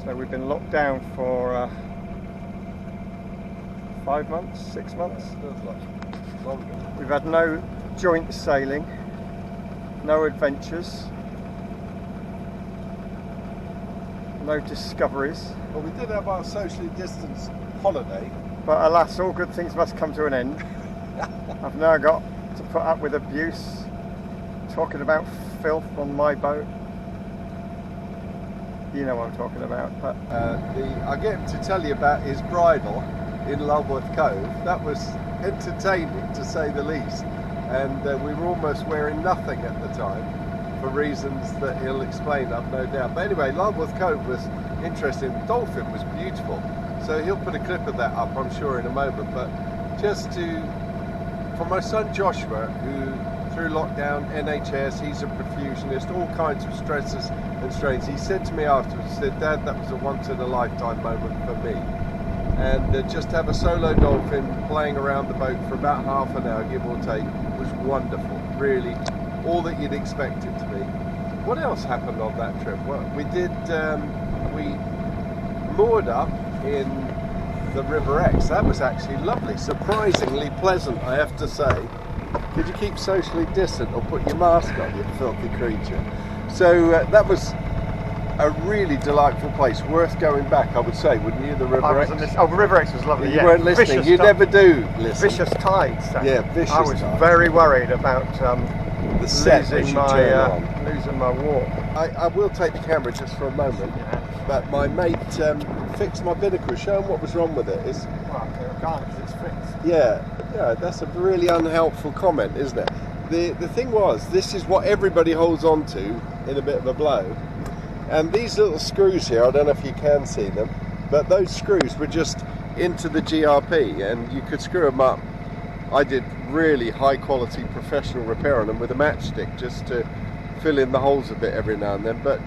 So we've been locked down for 5 months, 6 months. Feels like longer. We've had no joint sailing, no adventures, no discoveries. Well, we did have our socially distanced holiday. But alas, all good things must come to an end. I've now got to put up with abuse, talking about filth on my boat. You know what I'm talking about. But I get him to tell you about his bridal in Lulworth Cove. That was entertaining, to say the least. And we were almost wearing nothing at the time, for reasons that he'll explain, I've no doubt. But anyway, Lulworth Cove was interesting. The dolphin was beautiful. So he'll put a clip of that up, I'm sure, in a moment. But just for my son Joshua, who through lockdown, NHS, he's a perfusionist, all kinds of stresses and strains. He said to me afterwards, he said, "Dad, that was a once-in-a-lifetime moment for me." And just have a solo dolphin playing around the boat for about half an hour, give or take, was wonderful. Really, all that you'd expect it to be. What else happened on that trip? Well, we did, we moored up in the River Exe. That was actually lovely, surprisingly pleasant, I have to say. Did you keep socially distant or put your mask on, you filthy creature? So that was a really delightful place, worth going back, I would say, wouldn't you? The River Exe. Oh, the River Exe was lovely. You weren't listening. Vicious You never do listen. Vicious tides. Yeah, vicious I was tides. very worried about the set losing my walk. I will take the camera just for a moment. Yeah. But my mate fixed my binnacle. Show him what was wrong with it. Well, I can't because it's fixed. Yeah, that's a really unhelpful comment, isn't it? The thing was, this is what everybody holds on to in a bit of a blow. And these little screws here, I don't know if you can see them, but those screws were just into the GRP and you could screw them up. I did really high quality professional repair on them with a matchstick just to fill in the holes a bit every now and then. But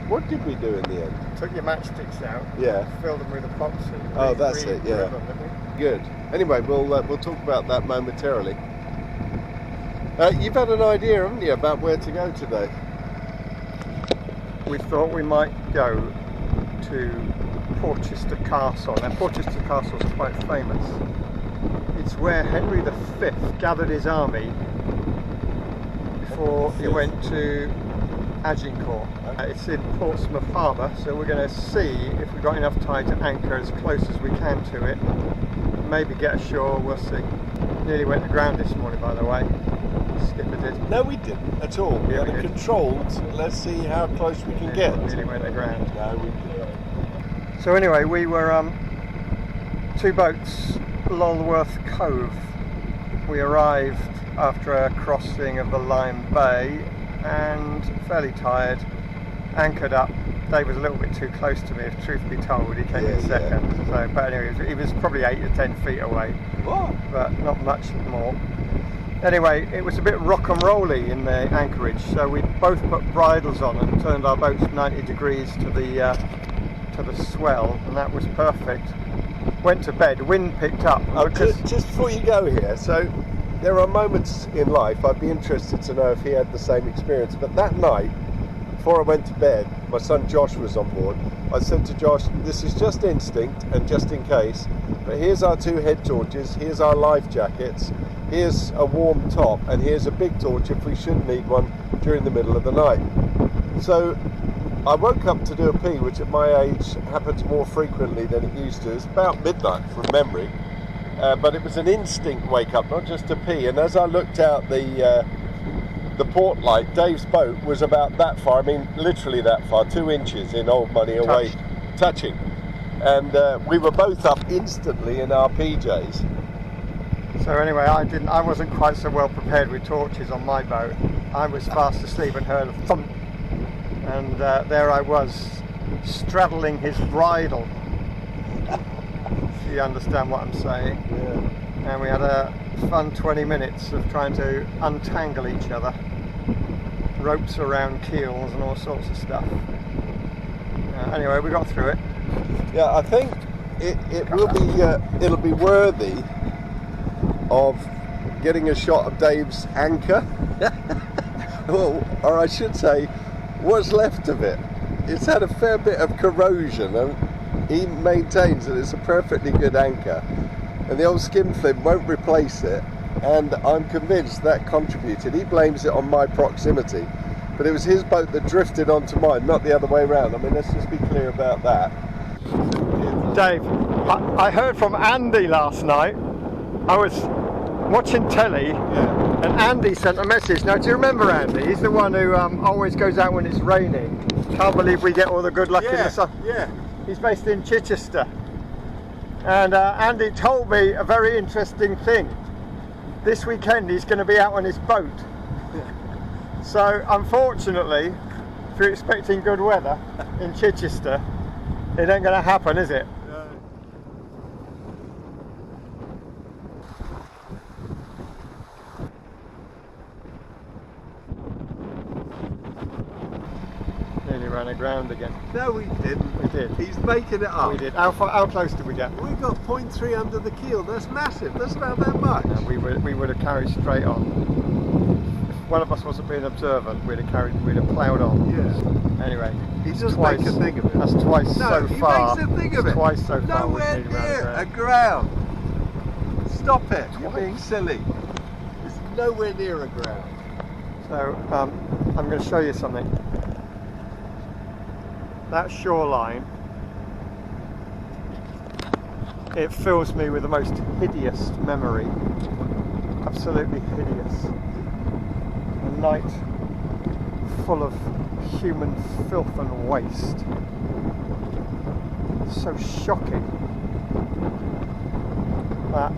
what did we do in the end? Took your matchsticks out. Yeah. Filled them with epoxy. Oh, that's it. Yeah. Good. Anyway, we'll talk about that momentarily. You've had an idea, haven't you, about where to go today? We thought we might go to Portchester Castle. Now, Portchester Castle is quite famous. It's where Henry V gathered his army before he went to Agincourt. It's in Portsmouth Harbour, so we're going to see if we've got enough tide to anchor as close as we can to it. Maybe get ashore, we'll see. Nearly went aground this morning, by the way. Skipper did. No, we didn't at all. We had a controlled, let's see how close we can get. Nearly went aground. No, we didn't. So anyway, we were 2 boats, Lulworth Cove. We arrived after a crossing of the Lyme Bay and fairly tired, anchored up. Dave was a little bit too close to me, if truth be told. He came in second. So, but anyway, he was probably 8 to 10 feet away. What? But not much more. Anyway, it was a bit rock and rolly in the anchorage, so we both put bridles on and turned our boats 90 degrees to the swell, and that was perfect. Went to bed, wind picked up. Just before you go here, so there are moments in life, I'd be interested to know if he had the same experience, but that night, before I went to bed, my son Josh was on board. I said to Josh, this is just instinct and just in case, but here's our 2 head torches, here's our life jackets, here's a warm top, and here's a big torch if we should need one during the middle of the night. So I woke up to do a pee, which at my age happens more frequently than it used to. It's about midnight from memory, but it was an instinct wake up, not just a pee. And as I looked out the port light, Dave's boat was about that far, I mean literally that far, 2 inches in old money away, touching. And we were both up instantly in our PJs. So anyway, I wasn't quite so well prepared with torches on my boat. I was fast asleep and heard a thump, and there I was, straddling his bridle. If you understand what I'm saying. Yeah. And we had a fun 20 minutes of trying to untangle each other. Ropes around keels and all sorts of stuff. Anyway, we got through it. Yeah, I think it'll be worthy of getting a shot of Dave's anchor, well, or I should say, what's left of it. it's had a fair bit of corrosion, and he maintains that it's a perfectly good anchor, and the old skinflint won't replace it, and I'm convinced that contributed. He blames it on my proximity, but it was his boat that drifted onto mine, not the other way around. I mean, let's just be clear about that. Dave, I heard from Andy last night. I was watching telly, Yeah. and Andy sent a message. Now, do you remember Andy? He's the one who always goes out when it's raining. Can't believe we get all the good luck in the sun. Yeah. He's based in Chichester. And Andy told me a very interesting thing. This weekend he's going to be out on his boat. So, unfortunately, if you're expecting good weather in Chichester, it ain't going to happen, is it? Nearly ran aground again. No, we didn't. We did. He's making it up. We did. How close did we get? We got 0.3 under the keel. That's massive. That's about that much. No, we would have carried straight on. If one of us wasn't being observant, we'd have ploughed on. Yeah. Anyway, He just twice, makes a thing of it. That's twice so he far. makes a thing of it. Twice so far. Nowhere we've nearly near ran aground. Stop it. You're Twice. being silly. It's nowhere near aground. So I'm going to show you something. That shoreline, it fills me with the most hideous memory. Absolutely hideous. A night full of human filth and waste. So shocking that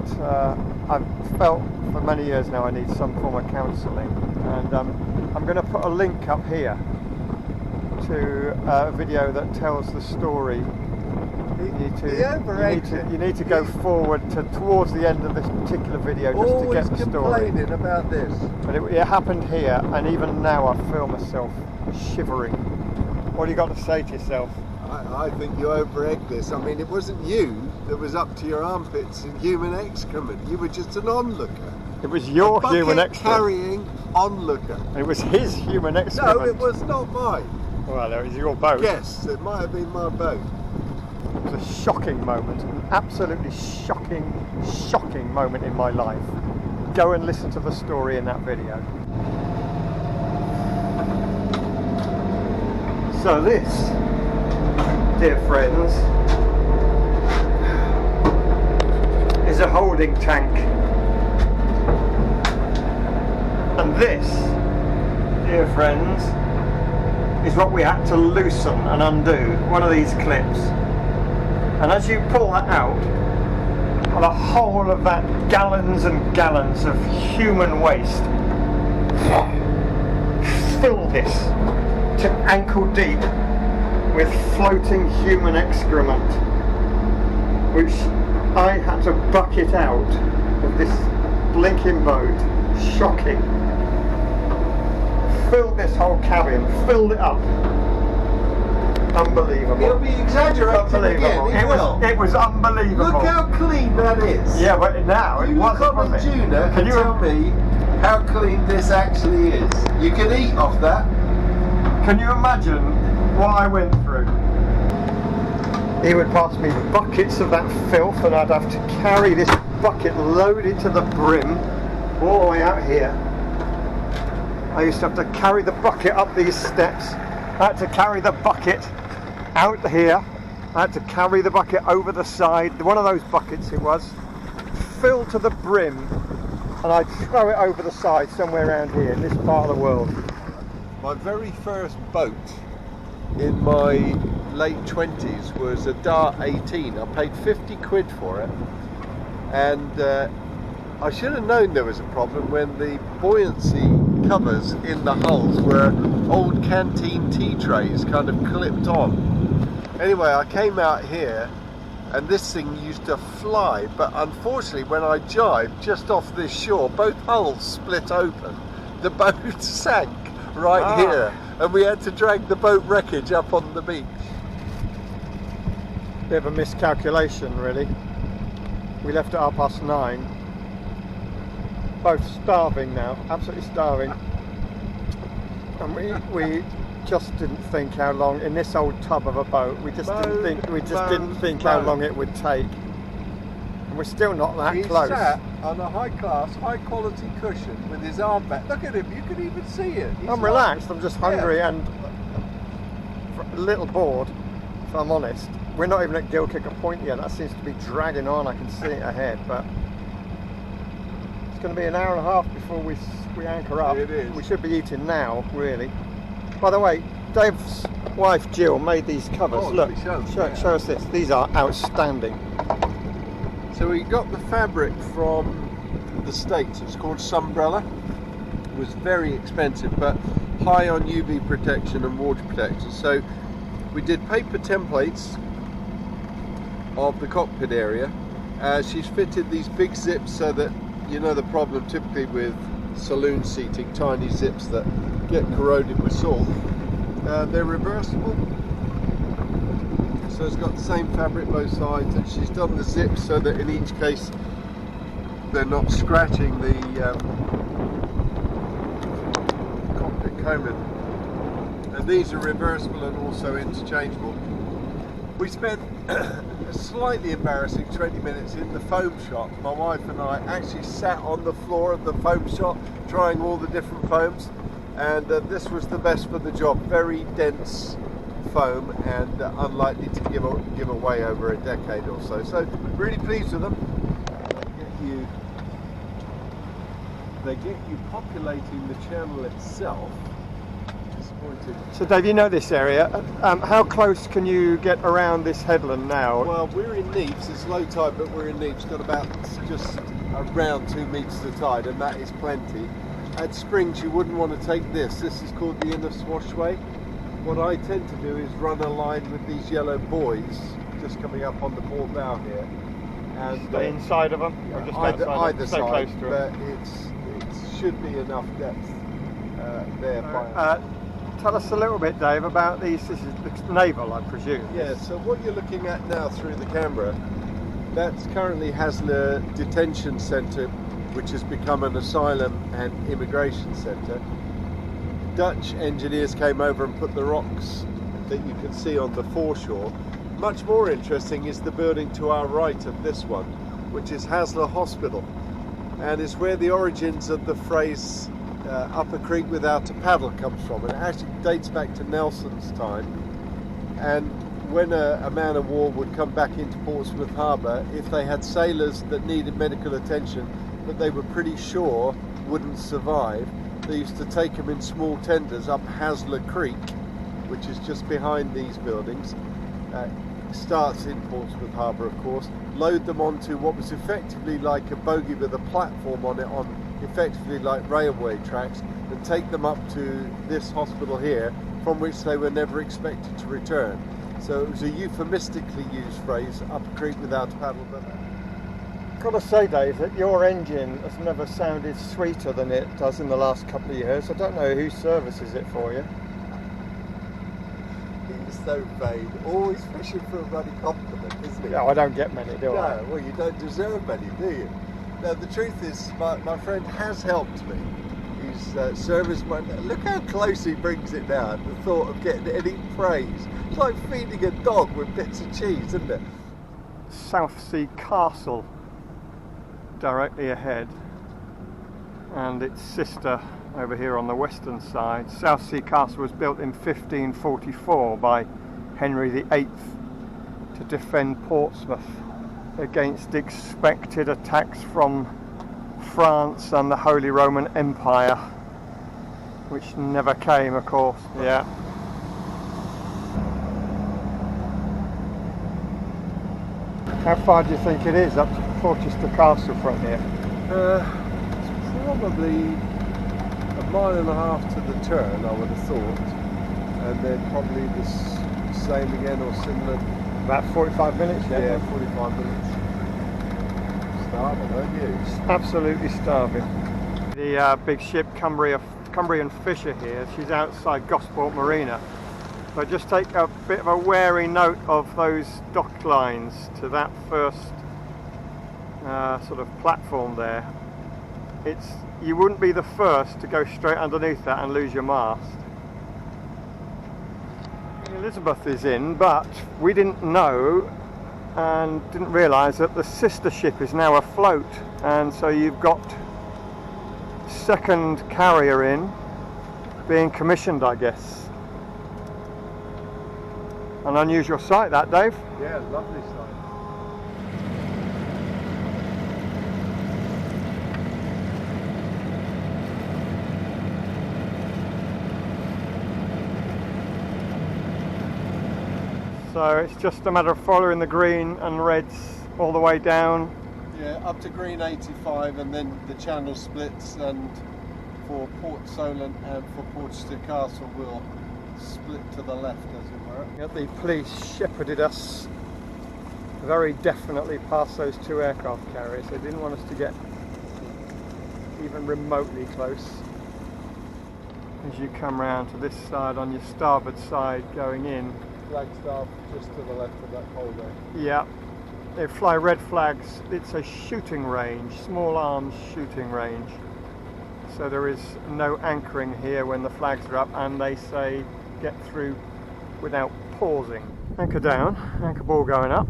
I've felt for many years now I need some form of counselling, and I'm going to put a link up here to a video that tells the story. You need to go forward towards the end of this particular video just to get the story. Complaining about this. But it happened here, and even now I feel myself shivering. What do you got to say to yourself? I think you over-egged this. I mean, it wasn't you that was up to your armpits in human excrement. You were just an onlooker. It was your human excrement. Carrying onlooker. It was his human excrement. No, it was not mine. Well, it was your boat. Yes, it might have been my boat. It was a shocking moment, an absolutely shocking moment in my life. Go and listen to the story in that video. So this, dear friends, is a holding tank. And this, dear friends, is what we had to loosen and undo, one of these clips. And as you pull that out, the whole of that gallons and gallons of human waste fill this to ankle deep with floating human excrement, which I had to bucket out of this blinking boat. Shocking. Filled this whole cabin, filled it up. Unbelievable. He'll be exaggerating again. It was unbelievable. Look how clean that is. Yeah, but now it wasn't. Look on the tuna Can and you tell me how clean this actually is. You can eat off that. Can you imagine what I went through? He would pass me buckets of that filth, and I'd have to carry this bucket loaded to the brim all the way out here. I used to have to carry the bucket up these steps. I had to carry the bucket out here. I had to carry the bucket over the side. One of those buckets it was, filled to the brim, and I'd throw it over the side somewhere around here in this part of the world. My very first boat in my late 20s was a Dart 18. I paid 50 quid for it, and I should have known there was a problem when the buoyancy covers in the hulls were old canteen tea trays kind of clipped on. Anyway, I came out here and this thing used to fly, but unfortunately when I jibed just off this shore, both hulls split open. The boat sank right here, and we had to drag the boat wreckage up on the beach. Bit of a miscalculation, really. We left at 9:30. Both starving now, absolutely starving. And we just didn't think how long in this old tub of a boat. We just didn't think how long it would take. And we're still not that close. He sat on a high-class, high-quality cushion with his arm back. Look at him. You can even see it. I'm relaxed. I'm just hungry and a little bored, if I'm honest. We're not even at Gilkicker Point yet. That seems to be dragging on. I can see it ahead, but it's going to be an hour and a half before we anchor up. It is. We should be eating now, really. By the way, Dave's wife Jill made these covers. Oh, look, show us this. These are outstanding. So we got the fabric from the States. It's called Sunbrella. It was very expensive, but high on UV protection and water protection. So we did paper templates of the cockpit area. She's fitted these big zips so that, you know, the problem typically with saloon seating, tiny zips that get corroded with salt. They're reversible, so it's got the same fabric both sides, and she's done the zips so that in each case they're not scratching the cockpit coaming. And these are reversible and also interchangeable. We spent a slightly embarrassing 20 minutes in the foam shop. My wife and I actually sat on the floor of the foam shop trying all the different foams, and this was the best for the job. Very dense foam and unlikely to give away over a decade or so. So really pleased with them. They get you populating the channel itself. So Dave, you know this area. How close can you get around this headland now? Well, we're in Neeps. It's low tide, but we're in Neeps. It's got about just around 2 meters to tide, and that is plenty. At Springs, you wouldn't want to take this. This is called the inner swashway. What I tend to do is run a line with these yellow buoys just coming up on the port bow here. And stay inside of them, or just either stay side, close to but them. it should be enough depth there. Tell us a little bit, Dave, about these. This is the naval, I presume. Yeah, so what you're looking at now through the camera, that's currently Hasler Detention Centre, which has become an asylum and immigration centre. Dutch engineers came over and put the rocks that you can see on the foreshore. Much more interesting is the building to our right of this one, which is Hasler Hospital, and is where the origins of the phrase up a creek without a paddle comes from. And it actually dates back to Nelson's time, and when a man of war would come back into Portsmouth Harbour, if they had sailors that needed medical attention but they were pretty sure wouldn't survive, they used to take them in small tenders up Hasler Creek, which is just behind these buildings. Starts in Portsmouth Harbour, of course, load them onto what was effectively like a bogie with a platform on it, on effectively like railway tracks, and take them up to this hospital here, from which they were never expected to return. So it was a euphemistically used phrase, up a creek without a paddle. But I've got to say, Dave, that your engine has never sounded sweeter than it does in the last couple of years. I don't know who services it for you. He's so vain, always fishing for a bloody compliment, isn't he? Yeah, I don't get many, do I? No, well, you don't deserve many, do you? No, the truth is, my friend has helped me. He's serviced my... Look how close he brings it now, the thought of getting any praise. It's like feeding a dog with bits of cheese, isn't it? Southsea Castle directly ahead, and its sister over here on the western side. Southsea Castle was built in 1544 by Henry VIII to defend Portsmouth against expected attacks from France and the Holy Roman Empire, which never came, of course. Yeah. How far do you think it is up to Portchester Castle from here? It's probably a mile and a half to the turn, I would have thought, and then probably the same again or similar. About 45 minutes, yeah? Yeah, 45 minutes. Starving, aren't you? Absolutely starving. The big ship Cumbrian Fisher here, she's outside Gosport Marina. So just take a bit of a wary note of those dock lines to that first sort of platform there. You wouldn't be the first to go straight underneath that and lose your mast. Elizabeth is in, but we didn't know and didn't realise that the sister ship is now afloat, and so you've got second carrier in being commissioned, I guess. An unusual sight, that, Dave. Yeah, lovely sight. So it's just a matter of following the green and reds all the way down. Yeah, up to green 85, and then the channel splits, and for Port Solent and for Portchester Castle we'll split to the left, as it were. The police shepherded us very definitely past those two aircraft carriers. They didn't want us to get even remotely close. As you come round to this side, on your starboard side going in, Flagstaff just to the left of that pole there. yeah, they fly red flags. It's a shooting range, small arms shooting range. So there is no anchoring here when the flags are up, and they say get through without pausing. Anchor down, anchor ball going up,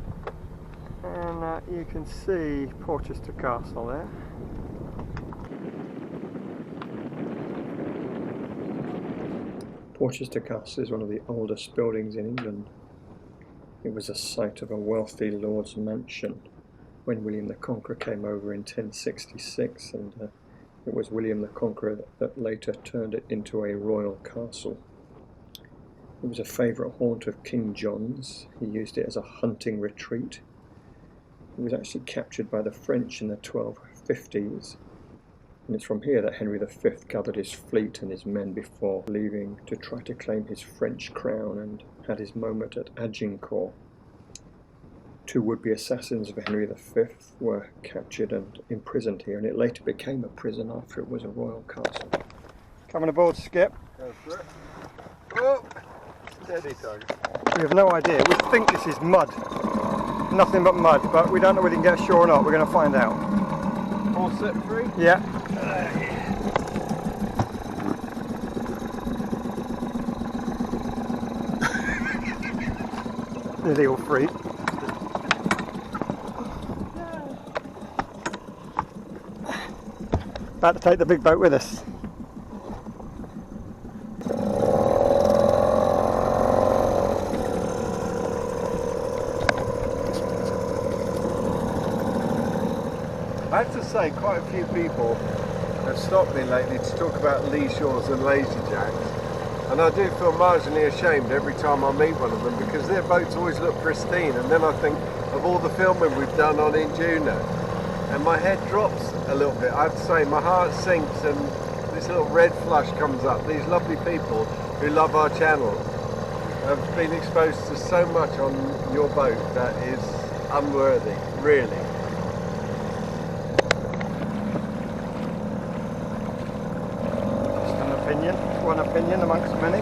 and you can see Portchester Castle there. Portchester Castle is one of the oldest buildings in England. It was a site of a wealthy lord's mansion when William the Conqueror came over in 1066, and it was William the Conqueror that later turned it into a royal castle. It was a favourite haunt of King John's. He used it as a hunting retreat. It was actually captured by the French in the 1250s. And it's from here that Henry V gathered his fleet and his men before leaving to try to claim his French crown, and had his moment at Agincourt. Two would-be assassins of Henry V were captured and imprisoned here, and it later became a prison after it was a royal castle. Coming aboard, Skip. Go for it. Oh! Steady, Doug. We have no idea. We think this is mud. Nothing but mud, but we don't know whether we can get ashore or not. We're going to find out. All set free? Yeah. Nearly all free. About to take the big boat with us. I have to say, quite a few people have stopped me lately to talk about lee shores and lazy jacks, and I do feel marginally ashamed every time I meet one of them, because their boats always look pristine, and then I think of all the filming we've done on Injuna, and my head drops a little bit. I have to say, my heart sinks, and this little red flush comes up. These lovely people who love our channel have been exposed to so much on your boat that is unworthy, really. One opinion amongst many.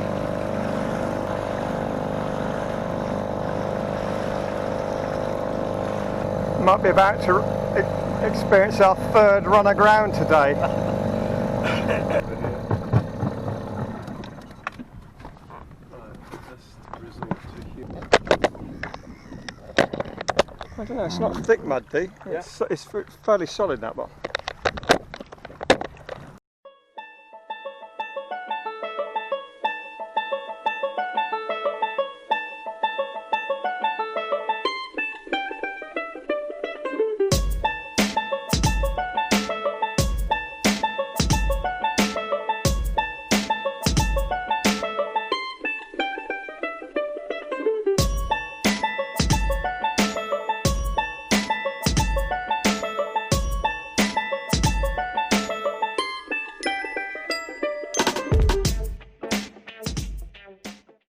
Might be about to experience our third run aground today. I don't know, it's not thick mud, D. Yeah. It's fairly solid, that one.